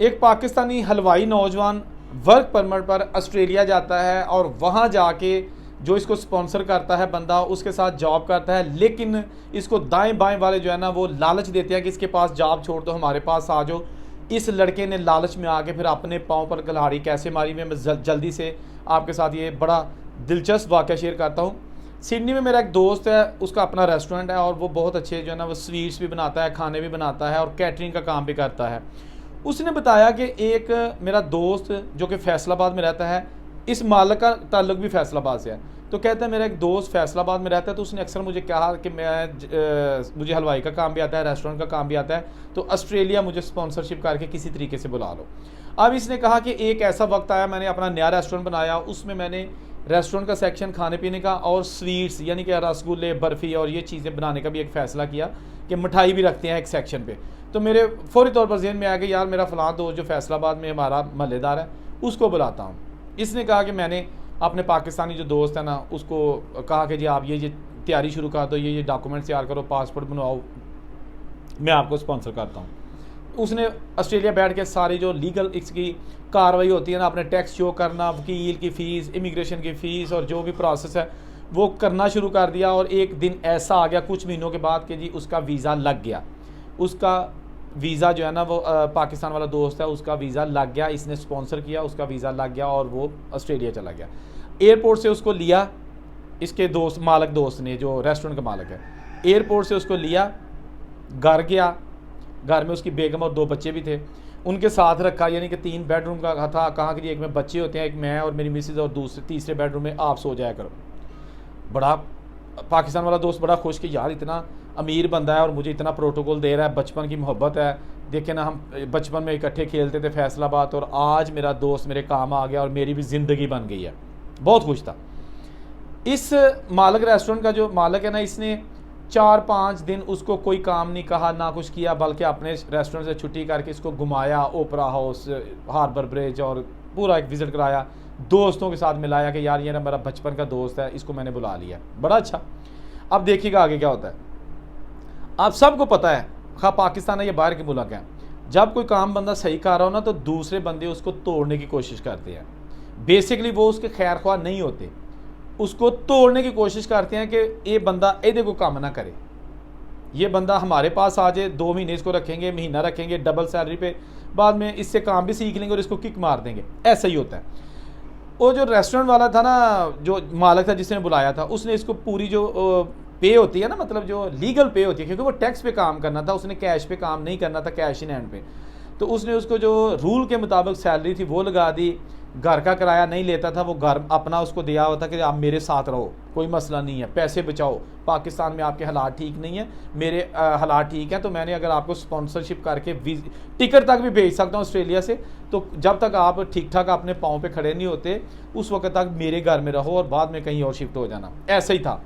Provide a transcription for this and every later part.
एक पाकिस्तानी हलवाई नौजवान वर्क परमिट पर ऑस्ट्रेलिया जाता है और वहाँ जाके जो इसको स्पॉन्सर करता है बंदा उसके साथ जॉब करता है, लेकिन इसको दाएं बाएं वाले जो है ना वो लालच देते हैं कि इसके पास जॉब छोड़ दो, हमारे पास आ जाओ। इस लड़के ने लालच में आके फिर अपने पाँव पर कुल्हाड़ी कैसे मारी, मैं जल्दी से आपके साथ ये बड़ा दिलचस्प वाक़या शेयर करता हूँ। सिडनी में मेरा एक दोस्त है, उसका अपना रेस्टोरेंट है और वो बहुत अच्छे जो है ना वो स्वीट्स भी बनाता है, खाने भी बनाता है और कैटरिंग का काम भी करता है। उसने बताया कि एक मेरा दोस्त जो कि फैसलाबाद में रहता है, इस मालिक का ताल्लुक भी फैसलाबाद से है, तो कहता है मेरा एक दोस्त फैसलाबाद में रहता है, तो उसने अक्सर मुझे कहा कि मुझे हलवाई का काम भी आता है, रेस्टोरेंट का काम भी आता है, तो ऑस्ट्रेलिया मुझे स्पॉन्सरशिप करके किसी तरीके से बुला लो। अब इसने कहा कि एक ऐसा वक्त आया, मैंने अपना नया रेस्टोरेंट बनाया, उसमें मैंने रेस्टोरेंट का सेक्शन खाने पीने का और स्वीट्स यानी कि रसगुल्ले, बर्फ़ी और ये चीज़ें बनाने का भी एक फ़ैसला किया कि मिठाई भी रखते हैं एक सेक्शन पे। तो मेरे फौरी तौर पर ज़हन में आ गया यार मेरा फ़लाँ दोस्त जो फैसलाबाद में हमारा महल्लेदार है उसको बुलाता हूँ। इसने कहा कि मैंने अपने पाकिस्तानी जो दोस्त है ना उसको कहा कि जी आप ये तैयारी शुरू कर दो, ये डॉक्यूमेंट्स तैयार करो, पासपोर्ट बनवाओ, मैं आपको स्पॉन्सर करता हूँ। उसने ऑस्ट्रेलिया बैठ के सारी जो लीगल इसकी कार्रवाई होती है ना, अपने टैक्स शो करना, वकील की फ़ीस, इमिग्रेशन की फ़ीस और जो भी प्रोसेस है वो करना शुरू कर दिया। और एक दिन ऐसा आ गया कुछ महीनों के बाद कि जी उसका वीज़ा लग गया। उसका वीज़ा जो है ना वो पाकिस्तान वाला दोस्त है उसका वीज़ा लग गया, इसने स्पॉन्सर किया, उसका वीज़ा लग गया और वो ऑस्ट्रेलिया चला गया। एयरपोर्ट से उसको लिया इसके दोस्त मालिक दोस्त ने, जो रेस्टोरेंट का मालिक है, एयरपोर्ट से उसको लिया, घर गया, घर में उसकी बेगम और 2 बच्चे भी थे, उनके साथ रखा, यानी कि 3 बेडरूम का था। कहा कि एक में बच्चे होते हैं, एक मैं और मेरी मिसेज, और तीसरे बेडरूम में आप सो जाया करो। बड़ा पाकिस्तान वाला दोस्त बड़ा खुश कि यार इतना अमीर बंदा है और मुझे इतना प्रोटोकॉल दे रहा है, बचपन की मोहब्बत है, देखे ना हम बचपन में इकट्ठे खेलते थे फैसलाबाद, और आज मेरा दोस्त मेरे काम आ गया और मेरी भी ज़िंदगी बन गई है। बहुत खुश था। इस मालिक रेस्टोरेंट का जो मालिक है ना, इसने 4-5 दिन उसको कोई काम नहीं कहा, ना कुछ किया, बल्कि अपने रेस्टोरेंट से छुट्टी करके इसको घुमाया, ओपरा हाउस, हार्बर ब्रिज और पूरा एक विज़िट कराया, दोस्तों के साथ मिलाया कि यार ये ना मेरा बचपन का दोस्त है, इसको मैंने बुला लिया। बड़ा अच्छा। अब देखिएगा आगे क्या होता है। आप सबको पता है, खा पाकिस्तान है या बाहर के मुल्क हैं, जब कोई काम बंदा सही कर रहा हो ना तो दूसरे बंदे उसको तोड़ने की कोशिश करते हैं। बेसिकली वो उसके खैर ख्वाह नहीं होते, उसको तोड़ने की कोशिश करते हैं कि ये बंदा एदे को काम ना करे, ये बंदा हमारे पास आ जाए, 2 महीने इसको रखेंगे, महीना रखेंगे, डबल सैलरी पे, बाद में इससे काम भी सीख लेंगे और इसको किक मार देंगे। ऐसा ही होता है। वो जो रेस्टोरेंट वाला था ना, जो मालिक था जिसने बुलाया था, उसने इसको पूरी जो पे होती है ना, मतलब जो लीगल पे होती है, क्योंकि वो टैक्स पे काम करना था, उसने कैश पे काम नहीं करना था, कैश इन हैंड पे, तो उसने उसको जो रूल के मुताबिक सैलरी थी वो लगा दी। घर का किराया नहीं लेता था, वो घर अपना उसको दिया हुआ था कि आप मेरे साथ रहो, कोई मसला नहीं है, पैसे बचाओ, पाकिस्तान में आपके हालात ठीक नहीं है, मेरे हालात ठीक हैं, तो मैंने अगर आपको स्पॉन्सरशिप करके टिकट तक भी भेज सकता हूँ ऑस्ट्रेलिया से, तो जब तक आप ठीक ठाक अपने पाँव पे खड़े नहीं होते उस वक्त तक मेरे घर में रहो और बाद में कहीं और शिफ्ट हो जाना। ऐसा ही था।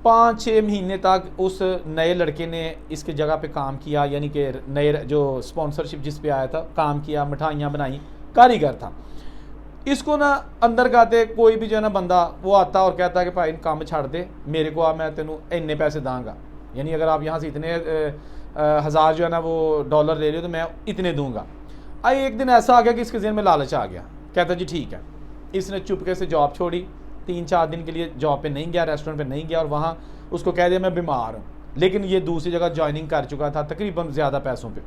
5-6 महीने तक उस नए लड़के ने इसके जगह पे काम किया, यानी कि नए जो स्पॉन्सरशिप जिस पे आया था काम किया, मिठाइयाँ बनाई, कारीगर था। इसको ना अंदर गाते कोई भी जो है ना बंदा वो आता और कहता है कि भाई काम छाड़ दे मेरे को, मैं तेनू इन्ने पैसे दांगा, यानी अगर आप यहाँ से इतने हज़ार जो है ना वो डॉलर ले रहे हो तो मैं इतने दूंगा। आई एक दिन ऐसा आ गया कि इसके ज़हन में लालच आ गया, कहता जी ठीक है। इसने चुपके से जॉब छोड़ी, 3-4 दिन के लिए जॉब पे नहीं गया, रेस्टोरेंट पे नहीं गया, और वहाँ उसको कह दिया मैं बीमार हूँ, लेकिन ये दूसरी जगह ज्वाइनिंग कर चुका था तकरीबन ज़्यादा पैसों पे।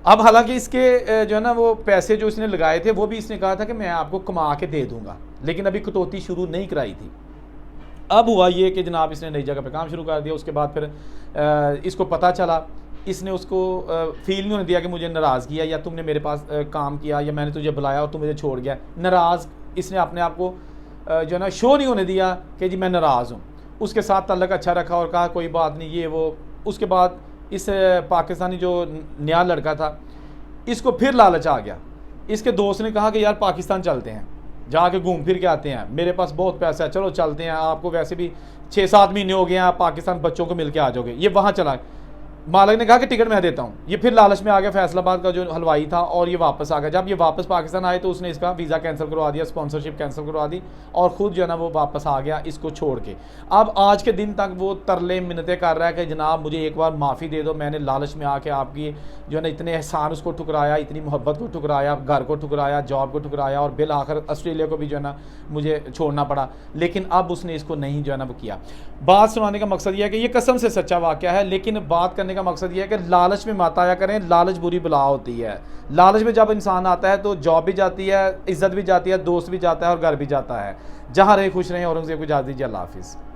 अब हालांकि इसके जो है ना वो पैसे जो इसने लगाए थे वो भी इसने कहा था कि मैं आपको कमा के दे दूंगा, लेकिन अभी कटौती शुरू नहीं कराई थी। अब हुआ ये कि जनाब इसने नई जगह पे काम शुरू कर दिया। उसके बाद फिर इसको पता चला, इसने उसको फील नहीं होने दिया कि मुझे नाराज़ किया या तुमने मेरे पास काम किया या मैंने तुझे बुलाया और तू मुझे छोड़ गया। नाराज़ इसने अपने आप को जो है ना शो नहीं होने दिया कि जी मैं नाराज़ हूँ। उसके साथ तल्लक अच्छा रखा और कहा कोई बात नहीं ये वो। उसके बाद इस पाकिस्तानी जो नया लड़का था इसको फिर लालच आ गया। इसके दोस्त ने कहा कि यार पाकिस्तान चलते हैं, जाके घूम फिर के आते हैं, मेरे पास बहुत पैसा है, चलो चलते हैं, आपको वैसे भी 6-7 महीने हो गए हैं, आप पाकिस्तान बच्चों को मिल के आ जाओगे। ये वहाँ चला। मालिक ने कहा कि टिकट मैं देता हूँ। ये फिर लालच में आ गया, फैसलाबाद का जो हलवाई था, और ये वापस आ गया। जब ये वापस पाकिस्तान आए तो उसने इसका वीज़ा कैंसिल करवा दिया, स्पॉन्सरशिप कैंसिल करवा दी, और ख़ुद जो है ना वो वापस आ गया इसको छोड़ के। अब आज के दिन तक वो तरले मिन्नतें कर रहा है कि जनाब मुझे एक बार माफ़ी दे दो, मैंने लालच में आके आपकी जो है ना इतने एहसान उसको ठुकराया, इतनी मोहब्बत को ठुकराया, घर को ठुकराया, जॉब को ठुकराया, और बिल आखिर ऑस्ट्रेलिया को भी जो है ना मुझे छोड़ना पड़ा। लेकिन अब उसने इसको नहीं जो है ना वो किया। बात सुनाने का मकसद ये है कि ये कसम से सच्चा वाक़या है, लेकिन बात करने का मकसद ये है कि लालच में मत आया करें। लालच बुरी बला होती है। लालच में जब इंसान आता है तो जॉब भी जाती है, इज्जत भी जाती है, दोस्त भी जाता है, और घर भी जाता है। जहाँ रहे खुश रहें। औरंगज़ेब को इजाज़त दीजिए। अल्लाह हाफ़िज़।